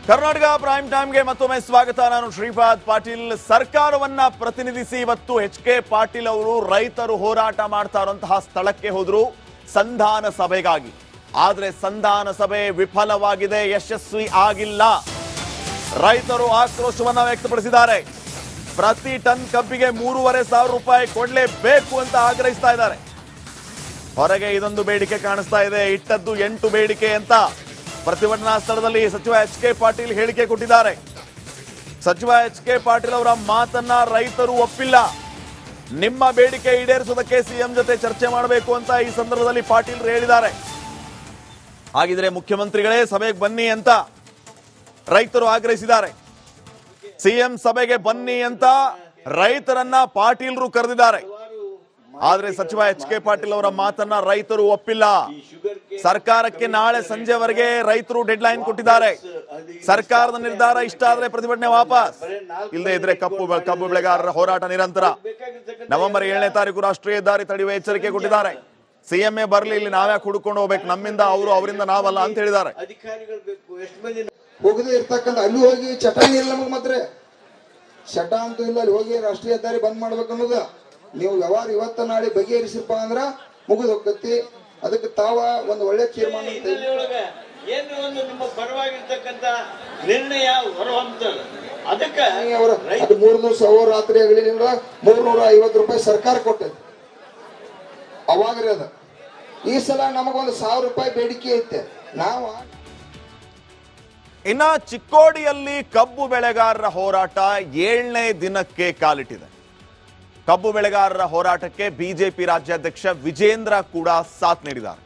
Karnataka prime ಟೈಮ್ಗೆ ಮತ್ತೊಮ್ಮೆ ಸ್ವಾಗತ. ನಾನು ಶ್ರೀಪಾದ್ ಪಾಟೀಲ್. ಸರ್ಕಾರವನ್ನ ಪ್ರತಿನಿಧಿಸಿ ಇವತ್ತು ಎಚ್.ಕೆ. ಪಾಟೀಲ್ ಅವರು ರೈತರು ಹೋರಾಟ ಮಾಡ್ತಾ ಇರುವಂತಹ ಸ್ಥಳಕ್ಕೆ ಹೋದ್ರು ಸಂಧಾನ ಸಭೆಗಾಗಿ. ಆದ್ರೆ ಸಂಧಾನ ಸಭೆ ವಿಫಲವಾಗಿದೆ, ಯಶಸ್ವಿ ಆಗಿಲ್ಲ. ರೈತರು ಆಕ್ರೋಶವನ್ನ ವ್ಯಕ್ತಪಡಿಸಿದ್ದಾರೆ. ಪ್ರತಿ ಟನ್ ಕಬ್ಬಿಗೆ 3,500 ರೂಪಾಯಿ ಕೊಡಲೇಬೇಕು ಅಂತ ಆಗ್ರಹಿಸ್ತಾ ಇದ್ದಾರೆ. ಹೊರಗೆ ಇದೊಂದು ಬೇಡಿಕೆ ಕಾಣಿಸ್ತಾ ಇದೆ, ಇಟ್ಟದ್ದು 8 ಬೇಡಿಕೆ ಅಂತ. ಪ್ರತಿಭಟನಾ ಸ್ಥಳದಲ್ಲಿ ಸಚಿವ ಎಚ್.ಕೆ. ಪಾಟೀಲ್ ಹೇಳಿಕೆ ಕೊಟ್ಟಿದ್ದಾರೆ. ಸಚಿವ ಎಚ್.ಕೆ. ಪಾಟೀಲ್ ಅವರ ಮಾತನ್ನ ರೈತರು ಒಪ್ಪಿಲ್ಲ. ನಿಮ್ಮ ಬೇಡಿಕೆ ಈಡೇರಿಸುವುದಕ್ಕೆ ಸಿಎಂ ಜೊತೆ ಚರ್ಚೆ ಮಾಡಬೇಕು ಅಂತ ಈ ಸಂದರ್ಭದಲ್ಲಿ ಪಾಟೀಲ್ ಹೇಳಿದ್ದಾರೆ. ಹಾಗಿದ್ರೆ ಮುಖ್ಯಮಂತ್ರಿಗಳೇ ಸಭೆಗೆ ಬನ್ನಿ ಅಂತ ರೈತರು ಆಗ್ರಹಿಸಿದ್ದಾರೆ. ಸಿಎಂ ಸಭೆಗೆ ಬನ್ನಿ ಅಂತ ರೈತರನ್ನ ಪಾಟೀಲ್ರು ಕರೆದಿದ್ದಾರೆ. ಆದ್ರೆ ಸಚಿವ ಎಚ್.ಕೆ. ಪಾಟೀಲ್ ಅವರ ಮಾತನ್ನ ರೈತರು ಒಪ್ಪಿಲ್ಲ. ಸರ್ಕಾರಕ್ಕೆ ನಾಳೆ ಸಂಜೆವರೆಗೆ ರೈತರು ಡೆಡ್ ಲೈನ್ ಕೊಟ್ಟಿದ್ದಾರೆ. ಸರ್ಕಾರದ ನಿರ್ಧಾರ ಇಷ್ಟ ಆದ್ರೆ ಪ್ರತಿಭಟನೆ ವಾಪಸ್, ಇಲ್ಲದೆ ಇದ್ರೆ ಕಬ್ಬು ಬೆಳೆಗಾರರ ಹೋರಾಟ ನಿರಂತರ. ನವೆಂಬರ್ 7ನೇ ತಾರೀಕು ರಾಷ್ಟ್ರೀಯ ಹೆದ್ದಾರಿ ತಡೆಯುವ ಎಚ್ಚರಿಕೆ ಕೊಟ್ಟಿದ್ದಾರೆ. ಸಿಎಂಎ ಬರ್ಲಿ, ಇಲ್ಲಿ ನಾವ್ಯಾಕೆ ಹುಡುಕೊಂಡು ಹೋಗ್ಬೇಕು, ನಮ್ಮಿಂದ ಅವರು, ಅವರಿಂದ ನಾವಲ್ಲ ಅಂತ ಹೇಳಿದ್ದಾರೆ. ಹೋಗದೆ ಇರ್ತಕ್ಕಂಥ ಅಲ್ಲಿ ಹೋಗಿ ಚಟ ಇಲ್ಲ, ನಮಗ್ ಮಾತ್ರ ಚಟ ಅಂತೂ ಇಲ್ಲ. ಅಲ್ಲಿ ಹೋಗಿ ರಾಷ್ಟ್ರೀಯ ಹೆದ್ದಾರಿ ಬಂದ್ ಮಾಡ್ಬೇಕು ಅನ್ನೋದು ನೀವು ವ್ಯವಹಾರ ಇವತ್ತ ನಾಳೆ ಬಗೆಹರಿಸಪ್ಪ ಅಂದ್ರ ಮುಗಿದು ಹೋಗತ್ತಿ. ಅದಕ್ಕೆ ತಾವ ಒಂದು ಒಳ್ಳೆ ತೀರ್ಮಾನ ಏನು ಒಂದು ನಿಮ್ಮ ಪರವಾಗಿರ್ತಕ್ಕಂಥ ನಿರ್ಣಯ ಹೊರಹೊಮ್ಮತಲ್ಲ. ಅದಕ್ಕೆ 3 ದಿವಸ ರಾತ್ರಿ ಆಗಲಿ 350 ರೂಪಾಯಿ ಸರ್ಕಾರ ಕೊಟ್ಟೈತಿ. ಅವಾಗ್ರಿ ಅದ. ಈ ಸಲ ನಮಗೊಂದು 1000 ರೂಪಾಯಿ ಬೇಡಿಕೆ ಐತೆ. ನಾವ ಇನ್ನ ಚಿಕ್ಕೋಡಿಯಲ್ಲಿ ಕಬ್ಬು ಬೆಳೆಗಾರರ ಹೋರಾಟ 7ನೇ ದಿನಕ್ಕೆ ಕಾಲಿಟ್ಟಿದೆ. ಕಬ್ಬು ಬೆಳೆಗಾರರ ಹೋರಾಟಕ್ಕೆ ಬಿಜೆಪಿ ರಾಜ್ಯಾಧ್ಯಕ್ಷ ವಿಜೇಂದ್ರ ಕೂಡ ಸಾಥ್ ನೀಡಿದ್ದಾರೆ.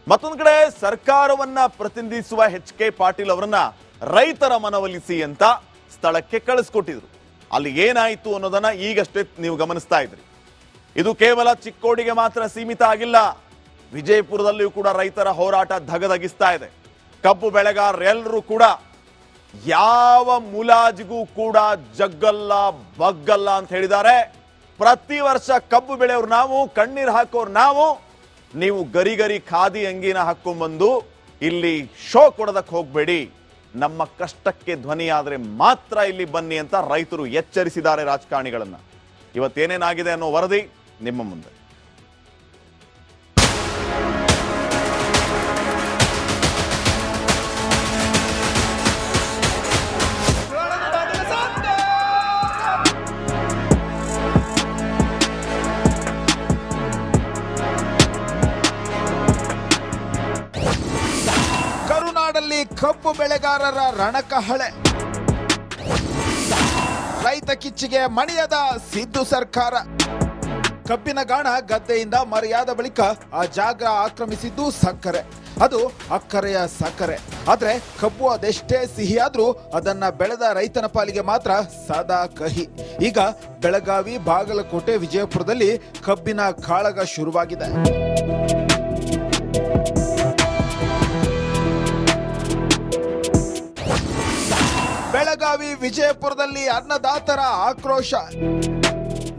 ಮತ್ತೊಂದು ಕಡೆ ಸರ್ಕಾರವನ್ನ ಪ್ರತಿನಿಧಿಸುವ ಎಚ್.ಕೆ. ಪಾಟೀಲ್ ಅವರನ್ನ ರೈತರ ಮನವೊಲಿಸಿ ಅಂತ ಸ್ಥಳಕ್ಕೆ ಕಳಿಸ್ಕೊಟ್ಟಿದ್ರು. ಅಲ್ಲಿ ಏನಾಯಿತು ಅನ್ನೋದನ್ನ ಈಗಷ್ಟೇ ನೀವು ಗಮನಿಸ್ತಾ ಇದ್ರಿ. ಇದು ಕೇವಲ ಚಿಕ್ಕೋಡಿಗೆ ಮಾತ್ರ ಸೀಮಿತ ಆಗಿಲ್ಲ. ವಿಜಯಪುರದಲ್ಲಿಯೂ ಕೂಡ ರೈತರ ಹೋರಾಟ ಧಗಧಗಿಸ್ತಾ ಇದೆ. ಕಬ್ಬು ಬೆಳೆಗಾರರೆಲ್ಲರೂ ಕೂಡ ಯಾವ ಮುಲಾಜಿಗೂ ಕೂಡ ಜಗ್ಗಲ್ಲ ಬಗ್ಗಲ್ಲ ಅಂತ ಹೇಳಿದ್ದಾರೆ. ಪ್ರತಿ ವರ್ಷ ಕಬ್ಬು ಬೆಳೆಯವ್ರು ನಾವು, ಕಣ್ಣೀರು ಹಾಕೋರು ನಾವು. ನೀವು ಗರಿ ಖಾದಿ ಅಂಗಿನ ಹಾಕೊಂಡ್ಬಂದು ಇಲ್ಲಿ ಶೋ ಕೊಡೋದಕ್ಕೆ ಹೋಗ್ಬೇಡಿ. ನಮ್ಮ ಕಷ್ಟಕ್ಕೆ ಧ್ವನಿಯಾದ್ರೆ ಮಾತ್ರ ಇಲ್ಲಿ ಬನ್ನಿ ಅಂತ ರೈತರು ಎಚ್ಚರಿಸಿದ್ದಾರೆ ರಾಜಕಾರಣಿಗಳನ್ನ. ಇವತ್ತೇನೇನಾಗಿದೆ ಅನ್ನೋ ವರದಿ ನಿಮ್ಮ ಮುಂದೆ. ಕಬ್ಬು ಬೆಳೆಗಾರರ ರಣಕಹಳೆ. ರೈತ ಕಿಚ್ಚಿಗೆ ಮಣಿಯದ ಸಿದ್ದು ಸರ್ಕಾರ. ಕಬ್ಬಿನ ಗಾಣ ಗದ್ದೆಯಿಂದ ಮರೆಯಾದ ಬಳಿಕ ಆ ಜಾಗ ಆಕ್ರಮಿಸಿದ್ದು ಸಕ್ಕರೆ. ಅದು ಅಕ್ಕರೆಯ ಸಕ್ಕರೆ. ಆದ್ರೆ ಕಬ್ಬು ಅದೆಷ್ಟೇ ಸಿಹಿಯಾದ್ರೂ ಅದನ್ನ ಬೆಳೆದ ರೈತನ ಪಾಲಿಗೆ ಮಾತ್ರ ಸದಾ ಕಹಿ. ಈಗ ಬೆಳಗಾವಿ, ಬಾಗಲಕೋಟೆ, ವಿಜಯಪುರದಲ್ಲಿ ಕಬ್ಬಿನ ಕಾಳಗ ಶುರುವಾಗಿದೆ. ಬೆಳಗಾವಿ, ವಿಜಯಪುರದಲ್ಲಿ ಅನ್ನದಾತರ ಆಕ್ರೋಶ.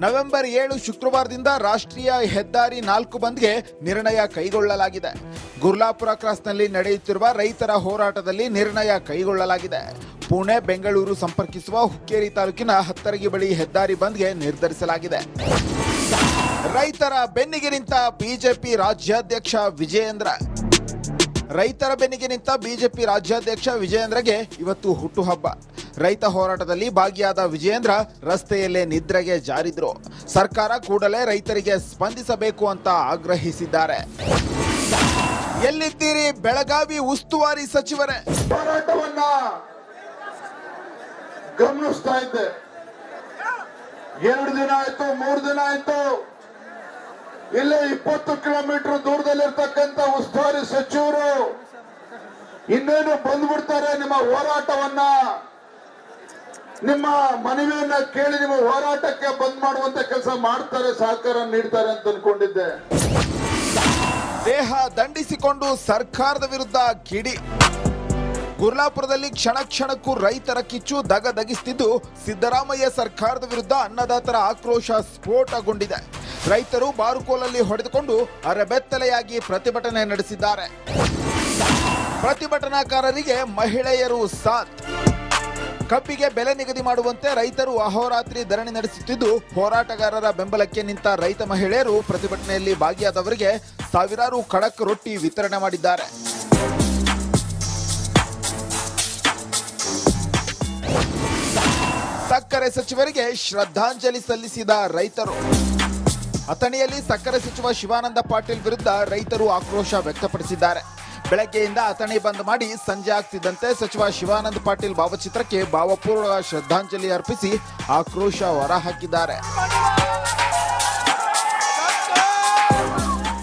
ನವೆಂಬರ್ 7 ಶುಕ್ರವಾರದಿಂದ ರಾಷ್ಟ್ರೀಯ ಹೆದ್ದಾರಿ 4 ಬಂದ್ಗೆ ನಿರ್ಣಯ ಕೈಗೊಳ್ಳಲಾಗಿದೆ. ಗುರ್ಲಾಪುರ ಕ್ರಾಸ್ನಲ್ಲಿ ನಡೆಯುತ್ತಿರುವ ರೈತರ ಹೋರಾಟದಲ್ಲಿ ನಿರ್ಣಯ ಕೈಗೊಳ್ಳಲಾಗಿದೆ. ಪುಣೆ, ಬೆಂಗಳೂರು ಸಂಪರ್ಕಿಸುವ ಹುಕ್ಕೇರಿ ತಾಲೂಕಿನ ಹತ್ತರಗಿ ಬಳಿ ಹೆದ್ದಾರಿ ಬಂದ್ಗೆ ನಿರ್ಧರಿಸಲಾಗಿದೆ. ರೈತರ ಬೆನ್ನಿಗೆ ನಿಂತ ಬಿಜೆಪಿ ರಾಜ್ಯಾಧ್ಯಕ್ಷ ವಿಜಯೇಂದ್ರ. ರೈತರ ಬೆನ್ನಿಗೆ ನಿಂತ ಬಿಜೆಪಿ ರಾಜ್ಯಾಧ್ಯಕ್ಷ ವಿಜಯೇಂದ್ರಗೆ ಇವತ್ತು ಹುಟ್ಟುಹಬ್ಬ. ರೈತ ಹೋರಾಟದಲ್ಲಿ ಭಾಗಿಯಾದ ವಿಜಯೇಂದ್ರ ರಸ್ತೆಯಲ್ಲೇ ನಿದ್ರೆಗೆ ಜಾರಿದ್ರು. ಸರ್ಕಾರ ಕೂಡಲೇ ರೈತರಿಗೆ ಸ್ಪಂದಿಸಬೇಕು ಅಂತ ಆಗ್ರಹಿಸಿದ್ದಾರೆ. ಎಲ್ಲಿದ್ದೀರಿ ಬೆಳಗಾವಿ ಉಸ್ತುವಾರಿ ಸಚಿವರೇ? ಹೋರಾಟವನ್ನ ಗಮನಿಸ್ತಾ ಇದ್ದೆ. 2 ದಿನ ಆಯ್ತು, 3 ದಿನ ಆಯ್ತು. ಇಲ್ಲೇ 20 ಕಿಲೋಮೀಟರ್ ದೂರದಲ್ಲಿರ್ತಕ್ಕಂಥ ಉಸ್ತುವಾರಿ ಸಚಿವರು ಇನ್ನೇನು ಬಂದ್ಬಿಡ್ತಾರೆ. ನಿಮ್ಮ ಹೋರಾಟವನ್ನ, ನಿಮ್ಮ ಮನವಿಯನ್ನ ಕೇಳಿ ನಿಮ್ಮ ಹೋರಾಟಕ್ಕೆ ಬಂದ್ ಮಾಡುವಂತ ಕೆಲಸ ಮಾಡ್ತಾರೆ, ಸಹಕಾರ ನೀಡ್ತಾರೆ ಅಂತ ಅನ್ಕೊಂಡಿದ್ದೆ. ದೇಹ ದಂಡಿಸಿಕೊಂಡು ಸರ್ಕಾರದ ವಿರುದ್ಧ ಕಿಡಿ. ಗುರ್ಲಾಪುರದಲ್ಲಿ ಕ್ಷಣ ಕ್ಷಣಕ್ಕೂ ರೈತರ ಕಿಚ್ಚು ದಗದಗಿಸುತ್ತಿದ್ದು, ಸಿದ್ದರಾಮಯ್ಯ ಸರ್ಕಾರದ ವಿರುದ್ಧ ಅನ್ನದಾತರ ಆಕ್ರೋಶ ಸ್ಫೋಟಗೊಂಡಿದೆ. ರೈತರು ಬಾರುಕೋಲಲ್ಲಿ ಹೊಡೆದುಕೊಂಡು ಅರೆಬೆತ್ತಲೆಯಾಗಿ ಪ್ರತಿಭಟನೆ ನಡೆಸಿದ್ದಾರೆ. ಪ್ರತಿಭಟನಾಕಾರರಿಗೆ ಮಹಿಳೆಯರು ಸಾಥ್. ಕಬ್ಬಿಗೆ ಬೆಲೆ ನಿಗದಿ ಮಾಡುವಂತೆ ರೈತರು ಅಹೋರಾತ್ರಿ ಧರಣಿ ನಡೆಸುತ್ತಿದ್ದು, ಹೋರಾಟಗಾರರ ಬೆಂಬಲಕ್ಕೆ ನಿಂತ ರೈತ ಮಹಿಳೆಯರು ಪ್ರತಿಭಟನೆಯಲ್ಲಿ ಭಾಗಿಯಾದವರಿಗೆ ಸಾವಿರಾರು ಖಡಕ್ ರೊಟ್ಟಿ ವಿತರಣೆ ಮಾಡಿದ್ದಾರೆ. ಸಕ್ಕರೆ ಸಚಿವರಿಗೆ ಶ್ರದ್ಧಾಂಜಲಿ ಸಲ್ಲಿಸಿದ ರೈತರು. ಅಥಣಿಯಲ್ಲಿ ಸಕ್ಕರೆ ಸಚಿವ ಶಿವಾನಂದ ಪಾಟೀಲ್ ವಿರುದ್ಧ ರೈತರು ಆಕ್ರೋಶ ವ್ಯಕ್ತಪಡಿಸಿದ್ದಾರೆ. ಬೆಳಗ್ಗೆಯಿಂದ ಅಥಣಿ ಬಂದ್ ಮಾಡಿ ಸಂಜೆ ಆಗ್ತಿದ್ದಂತೆ ಸಚಿವ ಶಿವಾನಂದ ಪಾಟೀಲ್ ಭಾವಚಿತ್ರಕ್ಕೆ ಭಾವಪೂರ್ವ ಶ್ರದ್ಧಾಂಜಲಿ ಅರ್ಪಿಸಿ ಆಕ್ರೋಶ ಹೊರಹಾಕಿದ್ದಾರೆ.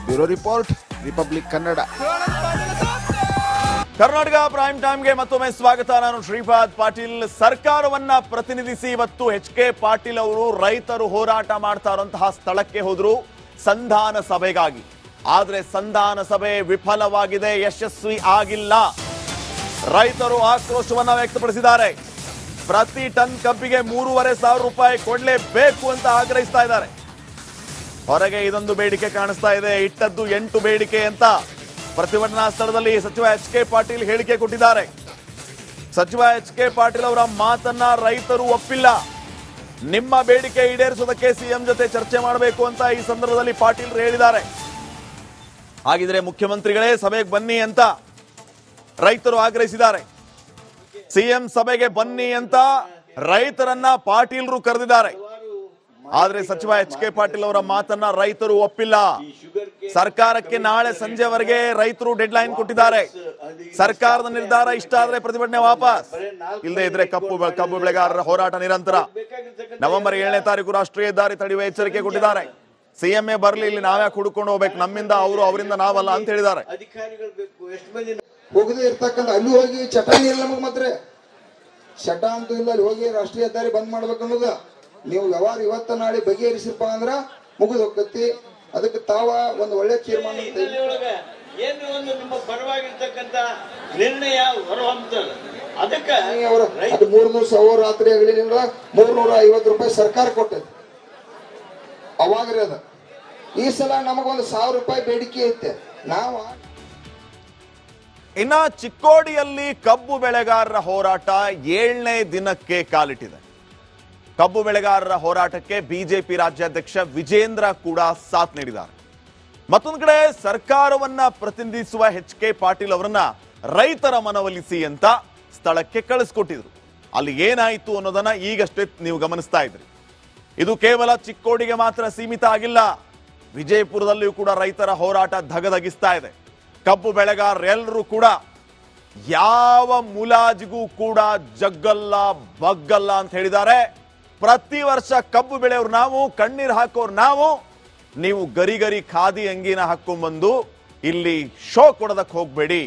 Bureau report, republic Kannada. Karnataka prime ಟೈಮ್ಗೆ ಮತ್ತೊಮ್ಮೆ ಸ್ವಾಗತ. ನಾನು ಶ್ರೀಪಾದ್ ಪಾಟೀಲ್. ಸರ್ಕಾರವನ್ನ ಪ್ರತಿನಿಧಿಸಿ ಇವತ್ತು HK ಪಾಟೀಲ್ ಅವರು ರೈತರು ಹೋರಾಟ ಮಾಡ್ತಾ ಇರುವಂತಹ ಸ್ಥಳಕ್ಕೆ ಹೋದ್ರು ಸಂಧಾನ ಸಭೆಗಾಗಿ. ಆದ್ರೆ ಸಂಧಾನ ಸಭೆ ವಿಫಲವಾಗಿದೆ, ಯಶಸ್ವಿ ಆಗಿಲ್ಲ. ರೈತರು ಆಕ್ರೋಶವನ್ನ ವ್ಯಕ್ತಪಡಿಸಿದ್ದಾರೆ. ಪ್ರತಿ ಟನ್ ಕಬ್ಬಿಗೆ 3,500 ರೂಪಾಯಿ ಕೊಡ್ಲೇಬೇಕು ಅಂತ ಆಗ್ರಹಿಸ್ತಾ ಇದ್ದಾರೆ. ಹೊರಗೆ ಇದೊಂದು ಬೇಡಿಕೆ ಕಾಣಿಸ್ತಾ ಇದೆ, ಇಟ್ಟದ್ದು 8 ಬೇಡಿಕೆ ಅಂತ. ಪ್ರತಿಭಟನಾ ಸ್ಥಳದಲ್ಲಿ ಸಚಿವ HK ಪಾಟೀಲ್ ಹೇಳಿಕೆ ಕೊಟ್ಟಿದ್ದಾರೆ. ಸಚಿವ HK ಪಾಟೀಲ್ ಅವರ ಮಾತನ್ನ ರೈತರು ಒಪ್ಪಿಲ್ಲ. ನಿಮ್ಮ ಬೇಡಿಕೆ ಈಡೇರಿಸೋದಕ್ಕೆ ಸಿಎಂ ಜೊತೆ ಚರ್ಚೆ ಮಾಡಬೇಕು ಅಂತ ಈ ಸಂದರ್ಭದಲ್ಲಿ ಪಾಟೀಲ್ ಹೇಳಿದ್ದಾರೆ. ಹಾಗಿದ್ರೆ ಮುಖ್ಯಮಂತ್ರಿಗಳೇ ಸಭೆಗೆ ಬನ್ನಿ ಅಂತ ರೈತರು ಆಗ್ರಹಿಸಿದ್ದಾರೆ. ಸಿಎಂ ಸಭೆಗೆ ಬನ್ನಿ ಅಂತ ರೈತರನ್ನ ಪಾಟೀಲ್ರು ಕರೆದಿದ್ದಾರೆ. ಆದ್ರೆ ಸಚಿವ HK ಪಾಟೀಲ್ ಅವರ ಮಾತನ್ನ ರೈತರು ಒಪ್ಪಿಲ್ಲ. ಸರ್ಕಾರಕ್ಕೆ ನಾಳೆ ಸಂಜೆವರೆಗೆ ರೈತರು ಡೆಡ್ ಲೈನ್ ಕೊಟ್ಟಿದ್ದಾರೆ. ಸರ್ಕಾರದ ನಿರ್ಧಾರ ಇಷ್ಟ ಆದ್ರೆ ಪ್ರತಿಭಟನೆ ವಾಪಸ್, ಇಲ್ಲದೆ ಇದ್ರೆ ಕಬ್ಬು ಬೆಳೆಗಾರರ ಹೋರಾಟ ನಿರಂತರ. ನವೆಂಬರ್ 7ನೇ ತಾರೀಕು ರಾಷ್ಟ್ರೀಯ ಹೆದ್ದಾರಿ ತಡೆಯುವ ಎಚ್ಚರಿಕೆ ಕೊಟ್ಟಿದ್ದಾರೆ. ಸಿಎಂಎ ಬರ್ಲಿ, ಇಲ್ಲಿ ನಾವೇ ಹುಡುಕೊಂಡು ಹೋಗ್ಬೇಕು, ನಮ್ಮಿಂದ ಅವರು, ಅವರಿಂದ ನಾವಲ್ಲ ಅಂತ ಹೇಳಿದ್ದಾರೆ. ಹೋಗದೆ ಇರ್ತಕ್ಕಂಥ ಅಲ್ಲಿ ಹೋಗಿ ಚಟಾಣಿ ಇಲ್ಲ ನಮಗ್ ಮಾತ್ರ ಚಟ ಅಂತೂ ಇಲ್ಲ. ಅಲ್ಲಿ ಹೋಗಿ ರಾಷ್ಟ್ರೀಯ ಹೆದ್ದಾರಿ ಬಂದ್ ಮಾಡ್ಬೇಕು ಅನ್ನೋದು ನೀವು ವ್ಯವಹಾರ ಇವತ್ತ ನಾಳೆ ಬಗೆಹರಿಸಿಪ್ಪ ಅಂದ್ರ ಮುಗಿದು ಹೋಗ್ತತಿ. ಅದಕ್ಕೆ ತಾವ ಒಂದು ಒಳ್ಳೆ ತೀರ್ಮಾನ ಏನು ಒಂದು ನಿಮ್ಮ ಪರವಾಗಿರ್ತಕ್ಕಂಥ ನಿರ್ಣಯ ಹೊರಹೊಮ್ಮತಲ್ಲ. ಅದಕ್ಕೆ 3 ದಿವಸ ರಾತ್ರಿ ಆಗಲಿಲ್ಲ 350 ರೂಪಾಯಿ ಸರ್ಕಾರ ಕೊಟ್ಟೈತಿ. ಅವಾಗ್ರಿ ಅದ. ಈ ಸಲ ನಮಗೊಂದು 1000 ರೂಪಾಯಿ ಬೇಡಿಕೆ ಐತೆ. ನಾವು ಇನ್ನ ಚಿಕ್ಕೋಡಿಯಲ್ಲಿ ಕಬ್ಬು ಬೆಳೆಗಾರರ ಹೋರಾಟ 7ನೇ ದಿನಕ್ಕೆ ಕಾಲಿಟ್ಟಿದೆ. ಕಬ್ಬು ಬೆಳೆಗಾರರ ಹೋರಾಟಕ್ಕೆ ಬಿಜೆಪಿ ರಾಜ್ಯಾಧ್ಯಕ್ಷ ವಿಜೇಂದ್ರ ಕೂಡ ಸಾಥ್ ನೀಡಿದ್ದಾರೆ. ಮತ್ತೊಂದು ಕಡೆ ಸರ್ಕಾರವನ್ನ ಪ್ರತಿನಿಧಿಸುವ HK ಪಾಟೀಲ್ ಅವರನ್ನ ರೈತರ ಮನವೊಲಿಸಿ ಅಂತ ಸ್ಥಳಕ್ಕೆ ಕಳಿಸ್ಕೊಟ್ಟಿದ್ರು. ಅಲ್ಲಿ ಏನಾಯಿತು ಅನ್ನೋದನ್ನ ಈಗಷ್ಟೇ ನೀವು ಗಮನಿಸ್ತಾ ಇದ್ರಿ. ಇದು ಕೇವಲ ಚಿಕ್ಕೋಡಿಗೆ ಮಾತ್ರ ಸೀಮಿತ ಆಗಿಲ್ಲ. ವಿಜಯಪುರದಲ್ಲಿಯೂ ಕೂಡ ರೈತರ ಹೋರಾಟ ಧಗಧಗಿಸ್ತಾ ಇದೆ. ಕಬ್ಬು ಬೆಳೆಗಾರರೆಲ್ಲರೂ ಕೂಡ ಯಾವ ಮುಲಾಜಿಗೂ ಕೂಡ ಜಗ್ಗಲ್ಲ ಬಗ್ಗಲ್ಲ ಅಂತ ಹೇಳಿದ್ದಾರೆ. ಪ್ರತಿ ವರ್ಷ ಕಬ್ಬು ಬೆಳೆಯವ್ರು ನಾವು, ಕಣ್ಣೀರು ಹಾಕೋರು ನಾವು. ನೀವು ಗರಿ ಗರಿ ಖಾದಿ ಅಂಗಿನ ಹಾಕೊಂಡ್ಬಂದು ಇಲ್ಲಿ ಶೋ ಕೊಡೋದಕ್ಕೆ ಹೋಗ್ಬೇಡಿ.